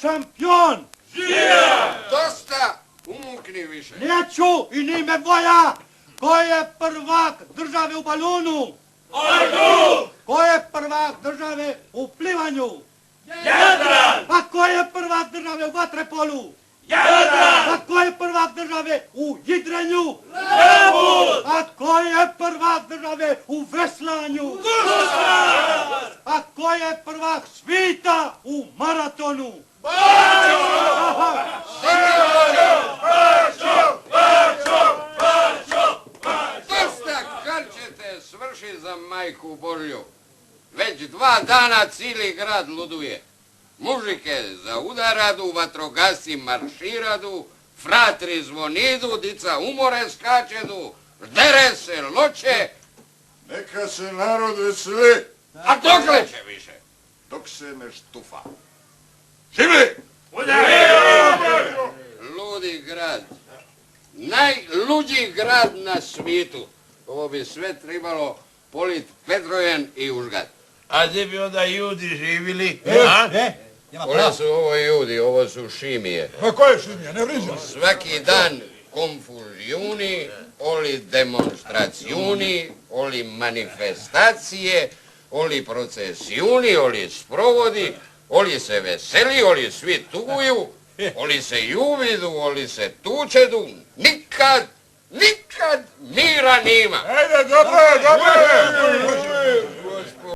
šampion! Živio! Dosta! Umukni više. Neću i ni me volja! Ko je prvak države u baljunu? Ajdu! Ko je prvak države u plivanju? Jadran! A ko je prvak države u vaterpolu? Jadran! A ko je prvak države u jidrenju? Lebud! A ko je prvak države u veslanju? Gustav! A ko je prvak svita u maratonu? Bačo! Dosta, kad ćete svršiti za majku Božju? Već 2 dana cijeli grad luduje. Mužike zaudaradu, vatrogasci marširadu, fratri zvonidu, dica umore skačedu, ždere se loče. Neka se narod veseli, A dokle će više? dok se ne štufa. Živli! Ludi grad. Najluđi grad na svijetu. Ovo bi sve trebalo polit Petrojen i užgat. A gdje bi onda judi živili? Ovo su ovo judi, ovo su šimije. Ma koje šimije, ne vriđa? Svaki dan konfuzijuni, oli demonstracijuni, oli manifestacije, oli procesijuni, oli sprovodi, oli se veseli, oli svi tuguju, oli se juvidu, oli se tučedu, nikad mira nima. Ajde, dobro je, dobro je.